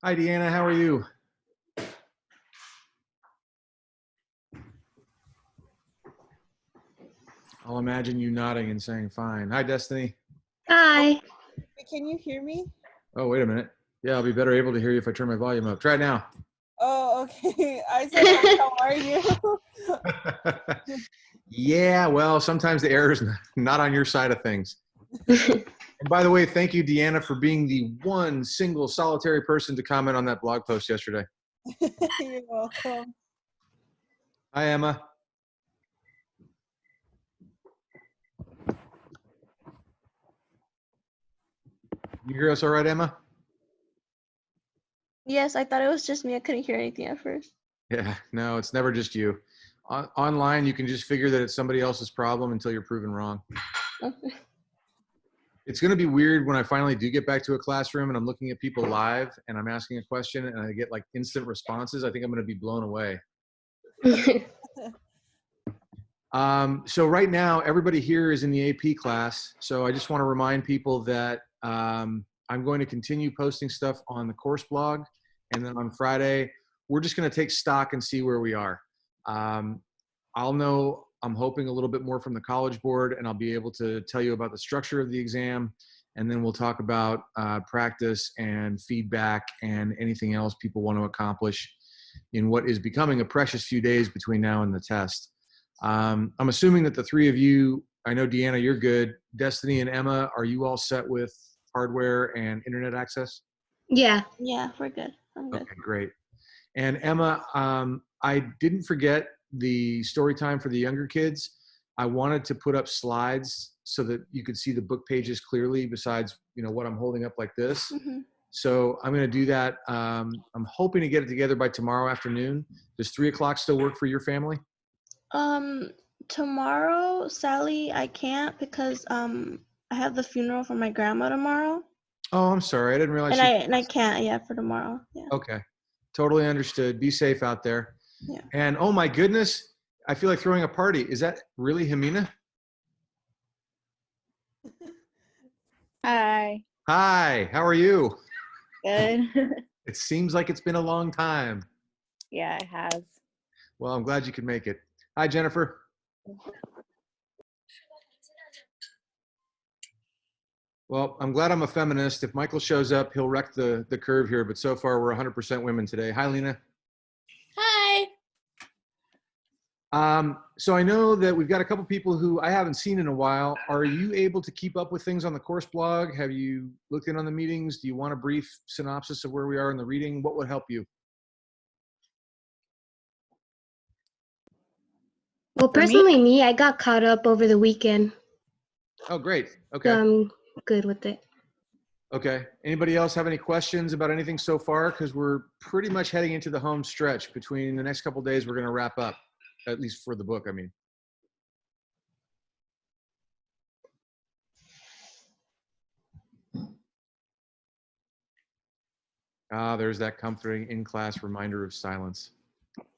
Hi, Deanna. How are you? I'll imagine you nodding and saying fine. Hi, Destiny. Hi. Can you hear me? Oh, wait a minute. Yeah, I'll be better able to hear you if I turn my volume up. Try it now. Oh, okay. I said, hi, how are you? Yeah, well, sometimes the error is not on your side of things. And by the way, thank you, Deanna, for being the one single solitary person to comment on that blog post yesterday. You're welcome. Hi, Emma. You hear us all right, Emma? Yes, I thought it was just me. I couldn't hear anything at first. Yeah, no, it's never just you. Online, you can just figure that it's somebody else's problem until you're proven wrong. Okay. It's going to be weird when I finally do get back to a classroom and I'm looking at people live and I'm asking a question and I get like instant responses. I think I'm going to be blown away. So right now, everybody here is in the AP class. So I just want to remind people that I'm going to continue posting stuff on the course blog. And then on Friday, we're just going to take stock and see where we are. I'll know, I'm hoping a little bit more from the College Board, and I'll be able to tell you about the structure of the exam. And then we'll talk about practice and feedback and anything else people want to accomplish in what is becoming a precious few days between now and the test. I'm assuming that the three of you, I know Deanna, you're good. Destiny and Emma, are you all set with hardware and internet access? Yeah, we're good. I'm good. Okay, great. And Emma, I didn't forget the story time for the younger kids. I wanted to put up slides so that you could see the book pages clearly besides, what I'm holding up like this. Mm-hmm. So I'm going to do that. I'm hoping to get it together by tomorrow afternoon. Does 3 o'clock still work for your family? Tomorrow, Sally, I can't because I have the funeral for my grandma tomorrow. Oh, I'm sorry. I didn't realize. And I can't, for tomorrow. Yeah. Okay. Totally understood. Be safe out there. Yeah. And oh my goodness, I feel like throwing a party. Is that really Hamina? Hi. Hi, how are you? Good. It seems like it's been a long time. Yeah, it has. Well, I'm glad you could make it. Hi, Jennifer. Well, I'm glad I'm a feminist. If Michael shows up, he'll wreck the curve here, but so far we're 100% women today. Hi, Lena. Hi. So I know that we've got a couple people who I haven't seen in a while. Are you able to keep up with things on the course blog? Have you looked in on the meetings? Do you want a brief synopsis of where we are in the reading? What would help you? Well, personally, me, I got caught up over the weekend. Oh, great. Okay. So I'm good with it. Okay. Anybody else have any questions about anything so far? Because we're pretty much heading into the home stretch. Between the next couple of days, we're going to wrap up, at least for the book, I mean. Ah, there's that comforting in-class reminder of silence.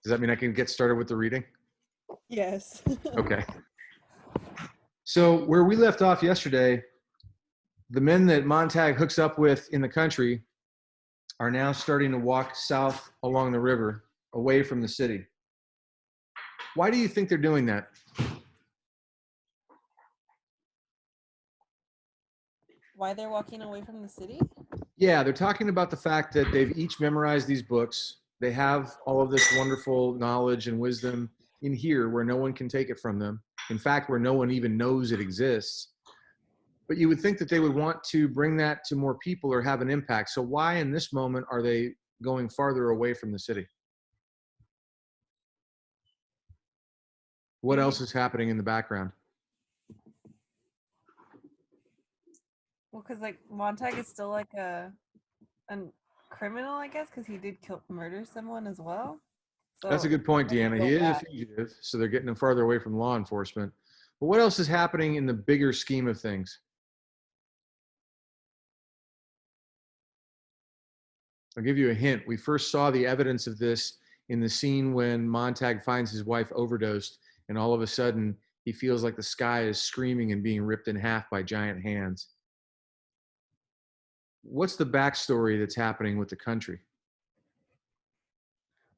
Does that mean I can get started with the reading? Yes. Okay. So where we left off yesterday, the men that Montag hooks up with in the country are now starting to walk south along the river, away from the city. Why do you think they're doing that? Why they're walking away from the city? Yeah, they're talking about the fact that they've each memorized these books. They have all of this wonderful knowledge and wisdom in here where no one can take it from them. In fact, where no one even knows it exists. But you would think that they would want to bring that to more people or have an impact. So why in this moment are they going farther away from the city? What else is happening in the background? Well, because like Montag is still like a criminal, I guess, because he did murder someone as well. So that's a good point, Deanna. He is a fugitive, so they're getting him farther away from law enforcement. But what else is happening in the bigger scheme of things? I'll give you a hint. We first saw the evidence of this in the scene when Montag finds his wife overdosed, and all of a sudden he feels like the sky is screaming and being ripped in half by giant hands. What's the backstory that's happening with the country?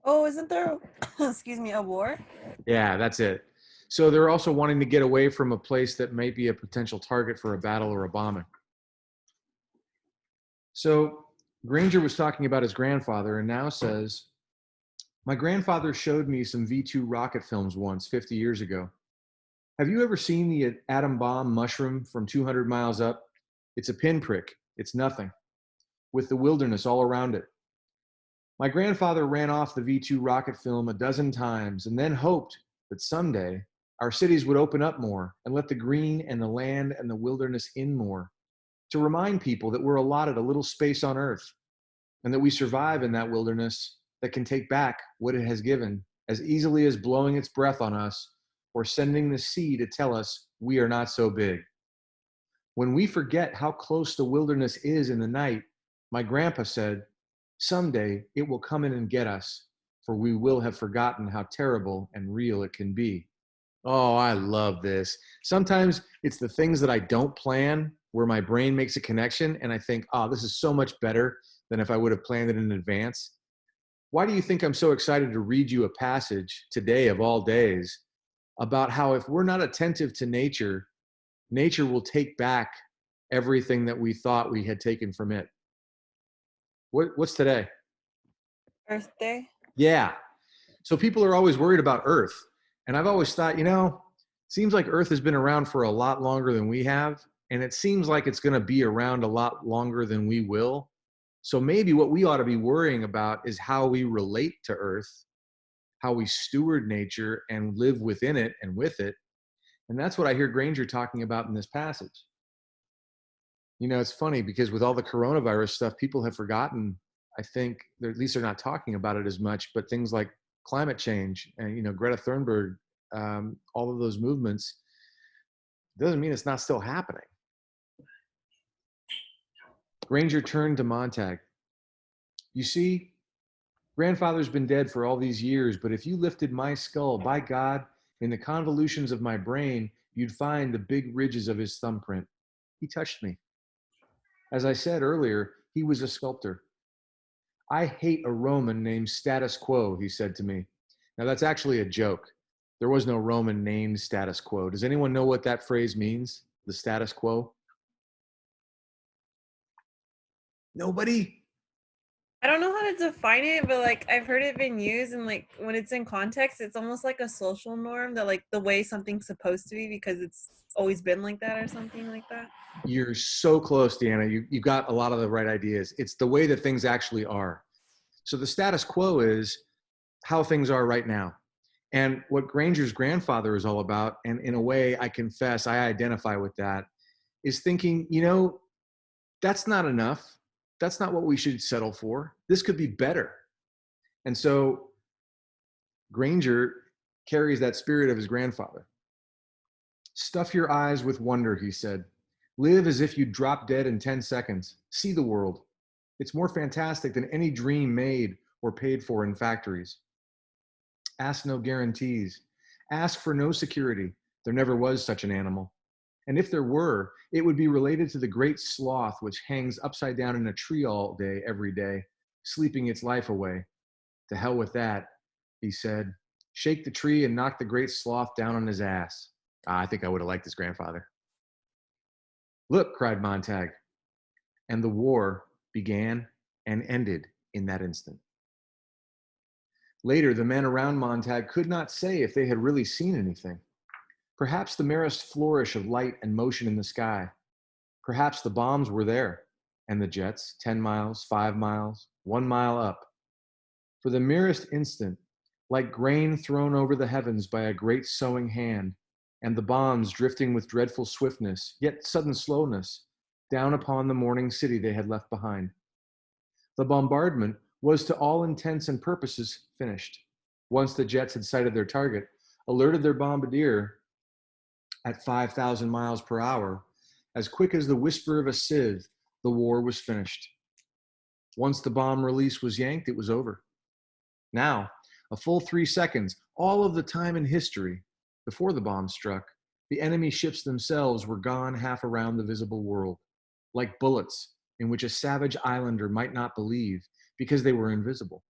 Oh, isn't there, excuse me, a war? Yeah, that's it. So they're also wanting to get away from a place that might be a potential target for a battle or a bombing. So Granger was talking about his grandfather and now says, my grandfather showed me some V2 rocket films once, 50 years ago. Have you ever seen the atom bomb mushroom from 200 miles up? It's a pinprick. It's nothing, with the wilderness all around it. My grandfather ran off the V2 rocket film a dozen times and then hoped that someday our cities would open up more and let the green and the land and the wilderness in more, to remind people that we're allotted a little space on Earth and that we survive in that wilderness that can take back what it has given as easily as blowing its breath on us or sending the sea to tell us we are not so big. When we forget how close the wilderness is in the night, my grandpa said, someday it will come in and get us, for we will have forgotten how terrible and real it can be. Oh, I love this. Sometimes it's the things that I don't plan where my brain makes a connection and I think, oh, this is so much better than if I would have planned it in advance. Why do you think I'm so excited to read you a passage today of all days about how if we're not attentive to nature, nature will take back everything that we thought we had taken from it? What's today? Earth Day? Yeah. So people are always worried about Earth. And I've always thought, seems like Earth has been around for a lot longer than we have. And it seems like it's going to be around a lot longer than we will. So maybe what we ought to be worrying about is how we relate to Earth, how we steward nature and live within it and with it. And that's what I hear Granger talking about in this passage. It's funny because with all the coronavirus stuff, people have forgotten, I think, at least they're not talking about it as much, but things like climate change and, Greta Thunberg, all of those movements, doesn't mean it's not still happening. Granger turned to Montag. You see, grandfather's been dead for all these years, but if you lifted my skull, by God, in the convolutions of my brain, you'd find the big ridges of his thumbprint. He touched me. As I said earlier, he was a sculptor. I hate a Roman named Status Quo, he said to me. Now that's actually a joke. There was no Roman named Status Quo. Does anyone know what that phrase means? The status quo? Nobody? I don't know how to define it, but like I've heard it been used, and like when it's in context, it's almost like a social norm that like the way something's supposed to be because it's always been like that or something like that. You're so close, Deanna. You got a lot of the right ideas. It's the way that things actually are. So the status quo is how things are right now. And what Granger's grandfather is all about, and in a way, I confess, I identify with that, is thinking, that's not enough. That's not what we should settle for. This could be better. And so Granger carries that spirit of his grandfather. Stuff your eyes with wonder, he said. Live as if you'd drop dead in 10 seconds. See the world. It's more fantastic than any dream made or paid for in factories. Ask no guarantees. Ask for no security. There never was such an animal. And if there were, it would be related to the great sloth which hangs upside down in a tree all day, every day, sleeping its life away. To hell with that, he said. Shake the tree and knock the great sloth down on his ass. I think I would have liked his grandfather. Look, cried Montag. And the war began and ended in that instant. Later, the men around Montag could not say if they had really seen anything. Perhaps the merest flourish of light and motion in the sky. Perhaps the bombs were there, and the jets, 10 miles, 5 miles, 1 mile up. For the merest instant, like grain thrown over the heavens by a great sowing hand, and the bombs drifting with dreadful swiftness, yet sudden slowness, down upon the morning city they had left behind. The bombardment was to all intents and purposes finished. Once the jets had sighted their target, alerted their bombardier at 5,000 miles per hour, as quick as the whisper of a sieve, the war was finished. Once the bomb release was yanked, it was over. Now, a full 3 seconds, all of the time in history, before the bomb struck, the enemy ships themselves were gone half around the visible world, like bullets in which a savage islander might not believe because they were invisible.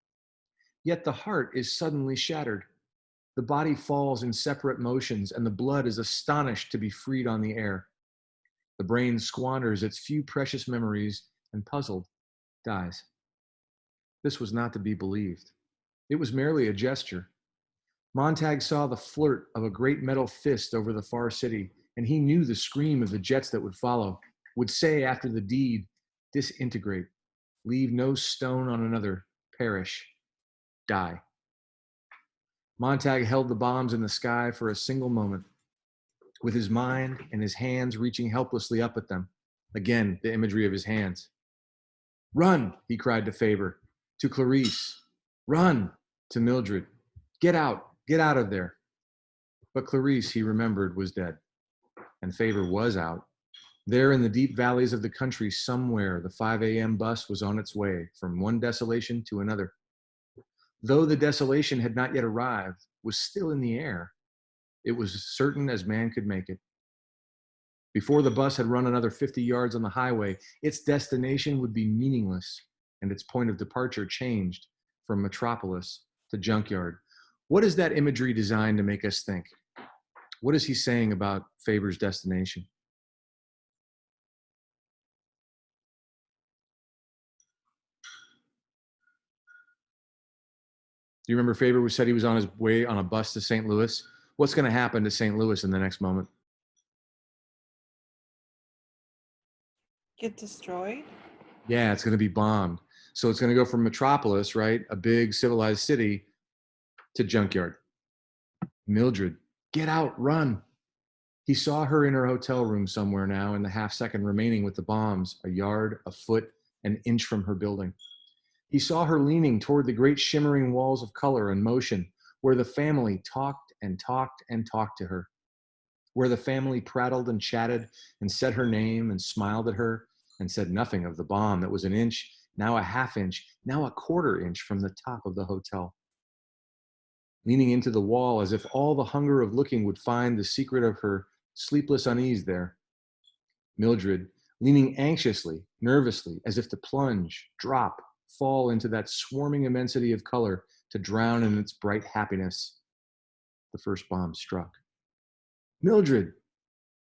Yet the heart is suddenly shattered. The body falls in separate motions, and the blood is astonished to be freed on the air. The brain squanders its few precious memories and, puzzled, dies. This was not to be believed. It was merely a gesture. Montag saw the flirt of a great metal fist over the far city, and he knew the scream of the jets that would follow, would say after the deed, disintegrate, leave no stone on another, perish, die. Montag held the bombs in the sky for a single moment, with his mind and his hands reaching helplessly up at them. Again, the imagery of his hands. Run, he cried to Faber, to Clarice. Run, to Mildred. Get out of there. But Clarice, he remembered, was dead, and Faber was out. There in the deep valleys of the country somewhere, the 5 a.m. bus was on its way from one desolation to another. Though the desolation had not yet arrived, was still in the air, it was as certain as man could make it. Before the bus had run another 50 yards on the highway, its destination would be meaningless, and its point of departure changed from metropolis to junkyard. What is that imagery designed to make us think? What is he saying about Faber's destination? Do you remember Faber said he was on his way on a bus to St. Louis? What's going to happen to St. Louis in the next moment? Get destroyed? Yeah, it's going to be bombed. So it's going to go from metropolis, right, a big civilized city, to junkyard. Mildred, get out, run. He saw her in her hotel room somewhere now in the half second remaining with the bombs, a yard, a foot, an inch from her building. He saw her leaning toward the great shimmering walls of color and motion, where the family talked and talked and talked to her, where the family prattled and chatted and said her name and smiled at her and said nothing of the bomb that was an inch, now a half inch, now a quarter inch from the top of the hotel. Leaning into the wall as if all the hunger of looking would find the secret of her sleepless unease there. Mildred, leaning anxiously, nervously, as if to plunge, drop, fall into that swarming immensity of color to drown in its bright happiness. The first bomb struck. Mildred!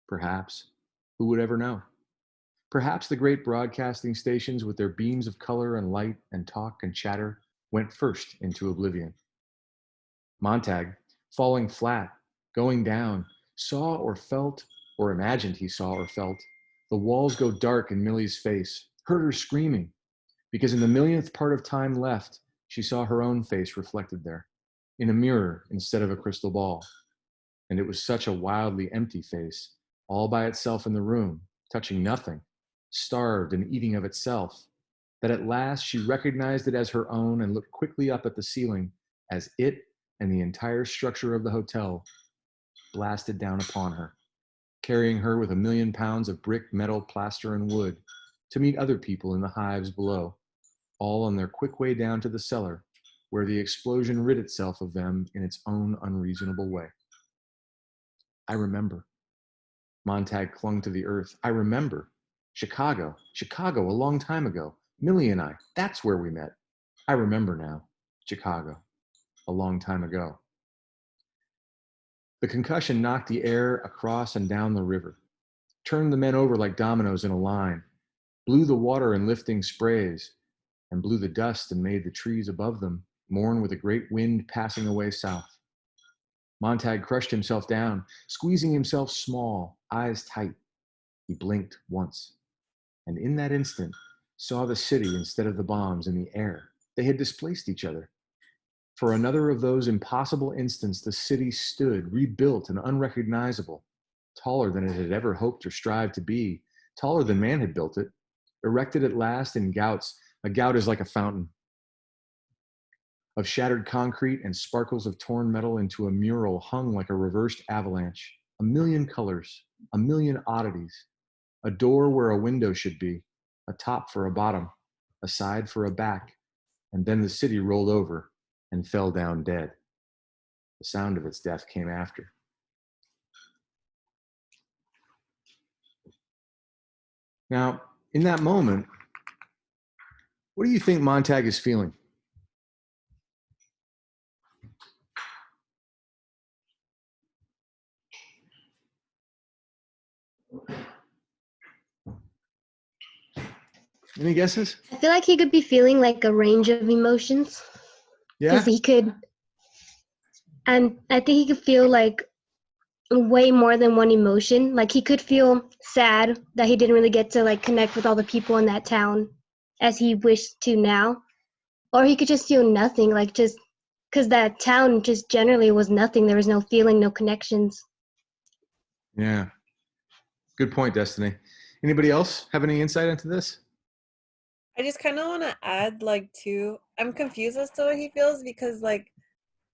Perhaps. Who would ever know? Perhaps the great broadcasting stations with their beams of color and light and talk and chatter went first into oblivion. Montag, falling flat, going down, saw or felt, or imagined he saw or felt, the walls go dark in Millie's face, heard her screaming, because in the millionth part of time left, she saw her own face reflected there, in a mirror instead of a crystal ball. And it was such a wildly empty face, all by itself in the room, touching nothing, starved and eating of itself, that at last she recognized it as her own and looked quickly up at the ceiling as it and the entire structure of the hotel blasted down upon her, carrying her with 1,000,000 pounds of brick, metal, plaster, and wood to meet other people in the hives below, all on their quick way down to the cellar, where the explosion rid itself of them in its own unreasonable way. I remember. Montag clung to the earth. I remember. Chicago, a long time ago. Millie and I, that's where we met. I remember now. Chicago, a long time ago. The concussion knocked the air across and down the river, turned the men over like dominoes in a line, blew the water in lifting sprays, and blew the dust and made the trees above them mourn with a great wind passing away south. Montag crushed himself down, squeezing himself small, eyes tight. He blinked once, and in that instant saw the city instead of the bombs in the air. They had displaced each other. For another of those impossible instants, the city stood, rebuilt and unrecognizable, taller than it had ever hoped or strived to be, taller than man had built it, erected at last in gouts. A gout is like a fountain of shattered concrete and sparkles of torn metal into a mural hung like a reversed avalanche. 1,000,000 colors, 1,000,000 oddities, a door where a window should be, a top for a bottom, a side for a back, and then the city rolled over and fell down dead. The sound of its death came after. Now, in that moment, what do you think Montag is feeling? Any guesses? I feel like he could be feeling like a range of emotions Yeah. because he could, and I think he could feel like way more than one emotion. Like he could feel sad that he didn't really get to like connect with all the people in that town as he wished to now, or he could just feel nothing, like just because that town just generally was nothing. There was no feeling, no connections. Yeah. Good point, Destiny. Anybody else have any insight into this? I just kind of want to add, like, too, I'm confused as to what he feels because, like,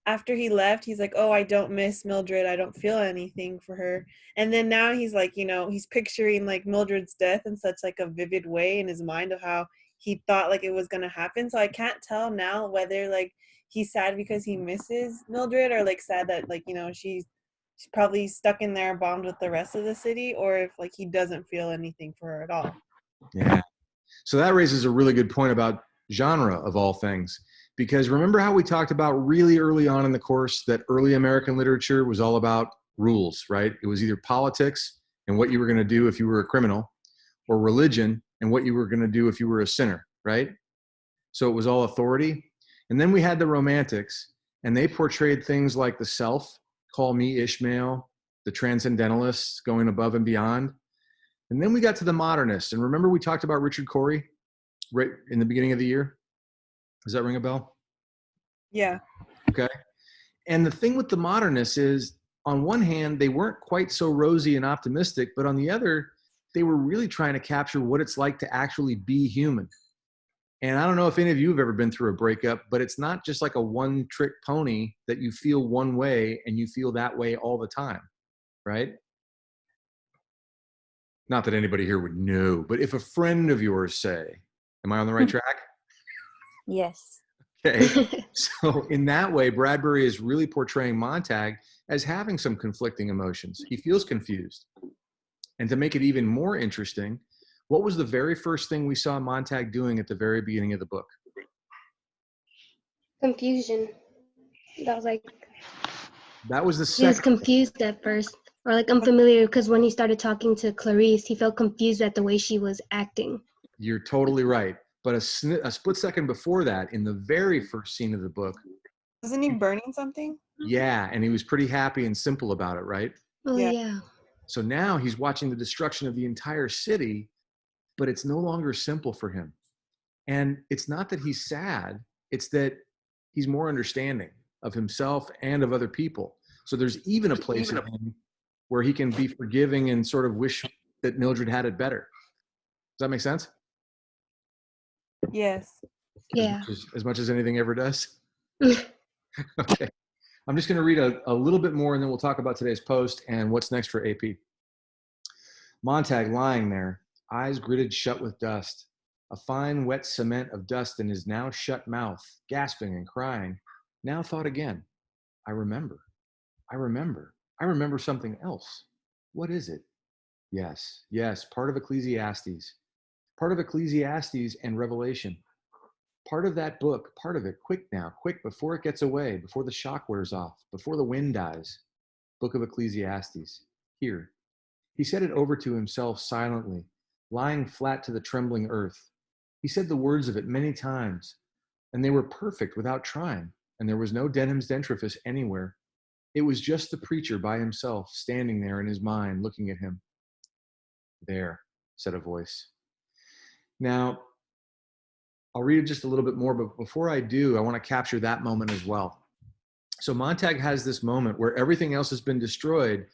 after he left, he's like, oh, I don't miss Mildred. I don't feel anything for her. And then now he's like, you know, he's picturing like Mildred's death in such like a vivid way in his mind of how he thought like it was going to happen. So I can't tell now whether like he's sad because he misses Mildred or like sad that like, you know, she's probably stuck in there bombed with the rest of the city, or if like he doesn't feel anything for her at all. Yeah. So that raises a really good point about genre of all things. Because remember how we talked about really early on in the course that early American literature was all about rules, right? It was either politics and what you were going to do if you were a criminal, or religion and what you were going to do if you were a sinner, right? So it was all authority. And then we had the Romantics, and they portrayed things like the self, call me Ishmael, the transcendentalists going above and beyond. And then we got to the modernists. And remember we talked about Richard Cory right in the beginning of the year? Does that ring a bell? Yeah. Okay. And the thing with the modernists is, on one hand, they weren't quite so rosy and optimistic, but on the other, they were really trying to capture what it's like to actually be human. And I don't know if any of you have ever been through a breakup, but it's not just like a one-trick pony that you feel one way and you feel that way all the time, right? Not that anybody here would know, but if a friend of yours say, am I on the right track? Yes. Okay. So in that way, Bradbury is really portraying Montag as having some conflicting emotions. He feels confused. And to make it even more interesting, what was the very first thing we saw Montag doing at the very beginning of the book? Confusion. That was like, That was the he was second. confused at first, or like unfamiliar, because when he started talking to Clarice, he felt confused at the way she was acting. You're totally right. But a split second before that, in the very first scene of the book, Wasn't he burning something? yeah, and he was pretty happy and simple about it, right? Oh Yeah. yeah. So now he's watching the destruction of the entire city, but it's no longer simple for him. And it's not that he's sad, it's that he's more understanding of himself and of other people. So there's even a place in him where he can be forgiving and sort of wish that Mildred had it better. Does that make sense? Yes. Yeah. As much as anything ever does? Okay. I'm just going to read a little bit more and then we'll talk about today's post and what's next for AP. Montag lying there, eyes gritted shut with dust, a fine wet cement of dust in his now shut mouth, gasping and crying, now thought again, I remember something else. What is it? Yes, part of Ecclesiastes and Revelation. Part of that book, part of it, quick now, quick before it gets away, before the shock wears off, before the wind dies. Book of Ecclesiastes, here. He said it over to himself silently, lying flat to the trembling earth. He said the words of it many times, and they were perfect without trying, and there was no Denham's dentrifice anywhere. It was just the preacher by himself, standing there in his mind, looking at him. There, said a voice. Now, I'll read it just a little bit more, but before I do, I want to capture that moment as well. So Montag has this moment where everything else has been destroyed,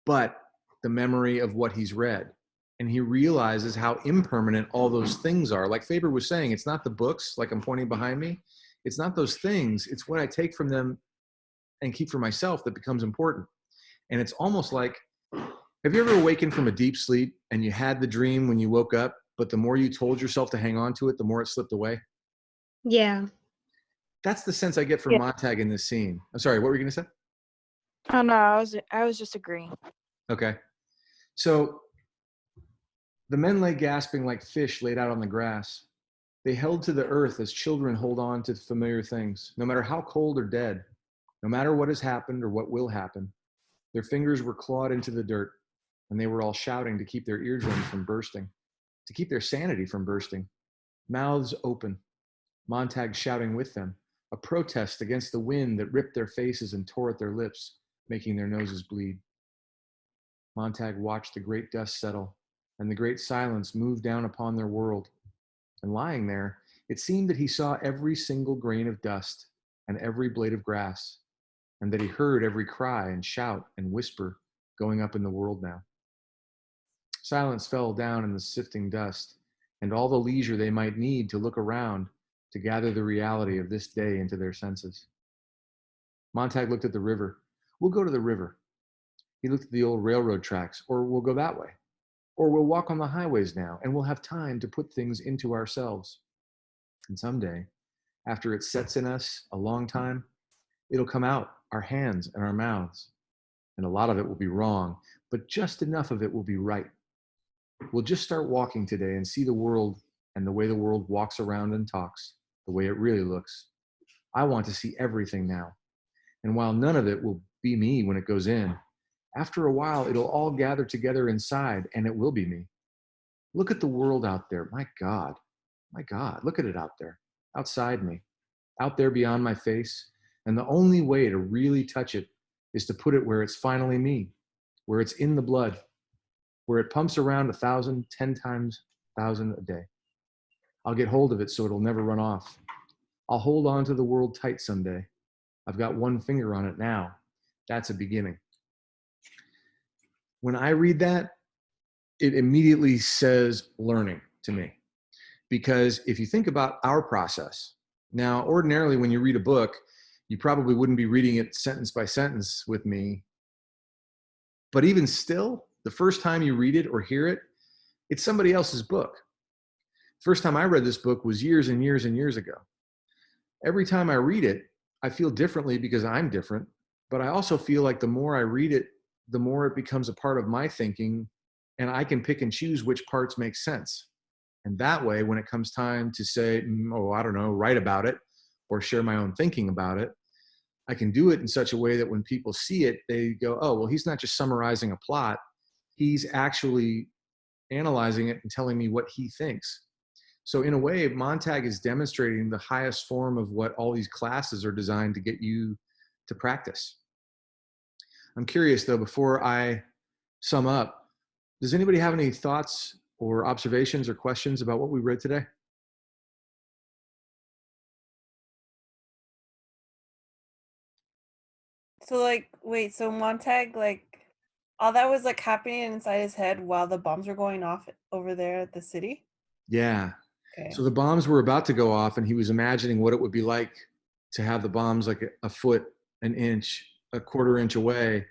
but the memory of what he's read. And he realizes how impermanent all those things are. Like Faber was saying, it's not the books, like I'm pointing behind me. It's not those things. It's what I take from them and keep for myself that becomes important. And it's almost like, have you ever awakened from a deep sleep and you had the dream when you woke up, but the more you told yourself to hang on to it, the more it slipped away? Yeah. That's the sense I get from Yeah. Montag in this scene. I'm sorry, what were you going to say? Oh no, I was just agreeing. Okay. So the men lay gasping like fish laid out on the grass. They held to the earth as children hold on to familiar things, no matter how cold or dead, no matter what has happened or what will happen. Their fingers were clawed into the dirt, and they were all shouting to keep their eardrums from bursting. to keep their sanity from bursting. Mouths open, Montag shouting with them, a protest against the wind that ripped their faces and tore at their lips, making their noses bleed. Montag watched the great dust settle, and the great silence move down upon their world. And lying there, it seemed that he saw every single grain of dust and every blade of grass, and that he heard every cry and shout and whisper going up in the world now. Silence fell down in the sifting dust, and all the leisure they might need to look around to gather the reality of this day into their senses. Montag looked at the river. We'll go to the river. He looked at the old railroad tracks, or we'll go that way. Or we'll walk on the highways now, and we'll have time to put things into ourselves. And someday, after it sets in us a long time, it'll come out, our hands and our mouths. And a lot of it will be wrong, but just enough of it will be right. We'll just start walking today and see the world and the way the world walks around and talks, the way it really looks. I want to see everything now. And while none of it will be me when it goes in, after a while, it'll all gather together inside, and it will be me. Look at the world out there. My God, look at it out there, outside me, out there beyond my face. And the only way to really touch it is to put it where it's finally me, where it's in the blood, where it pumps around 1,000, 10 times 1,000 a day. I'll get hold of it so it'll never run off. I'll hold on to the world tight someday. I've got one finger on it now. That's a beginning. When I read that, it immediately says learning to me. Because if you think about our process, now ordinarily when you read a book, you probably wouldn't be reading it sentence by sentence with me. But even still, the first time you read it or hear it, it's somebody else's book. First time I read this book was years and years and years ago. Every time I read it, I feel differently because I'm different, but I also feel like the more I read it, the more it becomes a part of my thinking, and I can pick and choose which parts make sense. And that way, when it comes time to say, I don't know, write about it or share my own thinking about it, I can do it in such a way that when people see it, they go, oh, well, he's not just summarizing a plot. He's actually analyzing it and telling me what he thinks. So in a way, Montag is demonstrating the highest form of what all these classes are designed to get you to practice. I'm curious, though, before I sum up, does anybody have any thoughts or observations or questions about what we read today? So like, wait, so Montag, like, all that was like happening inside his head while the bombs were going off over there at the city? Yeah. Okay. So the bombs were about to go off, and he was imagining what it would be like to have the bombs like a foot, an inch, a quarter inch away.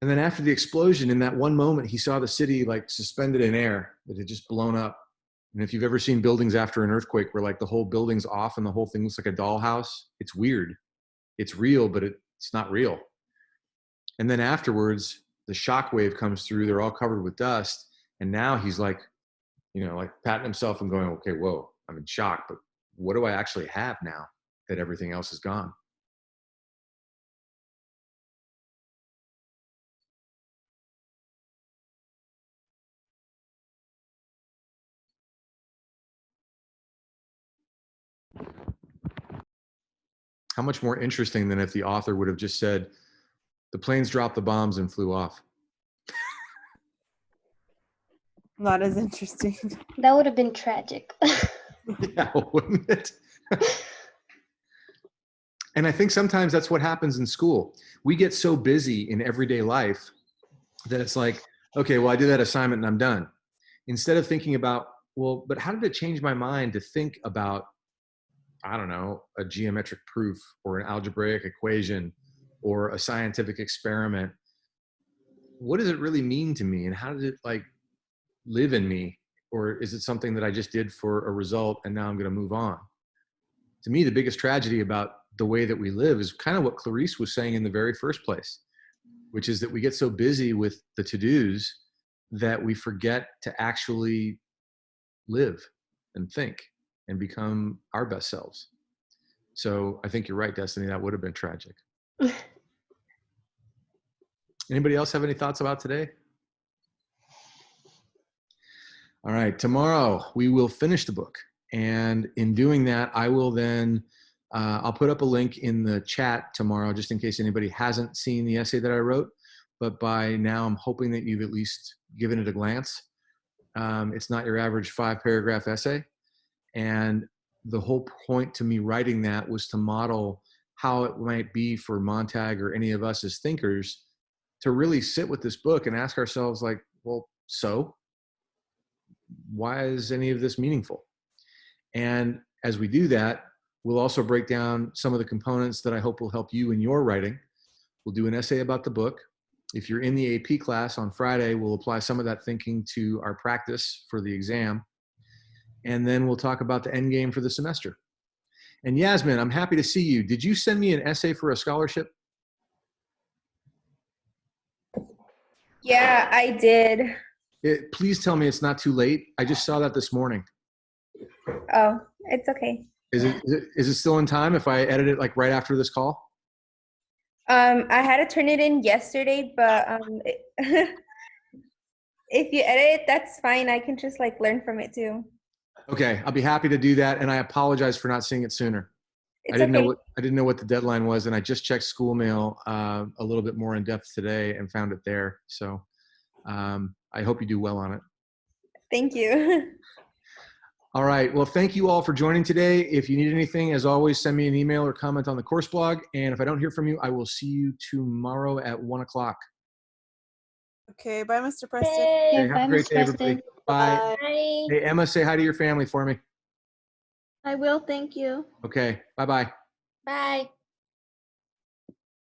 And then after the explosion, in that one moment, he saw the city like suspended in air that had just blown up. And if you've ever seen buildings after an earthquake where like the whole building's off and the whole thing looks like a dollhouse, it's weird. It's real, but it's not real. And then afterwards, the shock wave comes through. They're all covered with dust. And now he's like, like patting himself and going, okay, whoa, I'm in shock, but what do I actually have now that everything else is gone? How much more interesting than if the author would have just said, the planes dropped the bombs and flew off. Not as interesting. That would have been tragic. Yeah, wouldn't it? And I think sometimes that's what happens in school. We get so busy in everyday life that it's like, okay, well, I did that assignment and I'm done. Instead of thinking about, well, but how did it change my mind to think about, I don't know, a geometric proof or an algebraic equation or a scientific experiment? What does it really mean to me? And how did it like live in me? Or is it something that I just did for a result and now I'm going to move on? To me, the biggest tragedy about the way that we live is kind of what Clarice was saying in the very first place, which is that we get so busy with the to-dos that we forget to actually live and think and become our best selves. So I think you're right, Destiny, that would have been tragic. Anybody else have any thoughts about today? All right, tomorrow we will finish the book. And in doing that, I will then, I'll put up a link in the chat tomorrow, just in case anybody hasn't seen the essay that I wrote. But by now, I'm hoping that you've at least given it a glance. It's not your average 5-paragraph essay. And the whole point to me writing that was to model how it might be for Montag or any of us as thinkers to really sit with this book and ask ourselves, like, well, so why is any of this meaningful? And as we do that, we'll also break down some of the components that I hope will help you in your writing. We'll do an essay about the book. If you're in the AP class on Friday, we'll apply some of that thinking to our practice for the exam. And then we'll talk about the end game for the semester. And Yasmin, I'm happy to see you. Did you send me an essay for a scholarship? Yeah, I did. Please tell me it's not too late. I just saw that this morning. Oh, it's okay. Is it still in time if I edit it like right after this call? I had to turn it in yesterday, but if you edit it, that's fine. I can just like learn from it too. Okay, I'll be happy to do that. And I apologize for not seeing it sooner. It's I didn't okay. know what the deadline was, and I just checked school mail a little bit more in depth today and found it there. So I hope you do well on it. Thank you. All right. Well, thank you all for joining today. If you need anything, as always, send me an email or comment on the course blog. And if I don't hear from you, I will see you tomorrow at 1 o'clock. Okay, bye, Mr. Preston. Okay, have Bye, a great Miss day, everybody. Preston. Bye. Bye. Hey, Emma, say hi to your family for me. I will. Thank you. Okay. Bye-bye. Bye.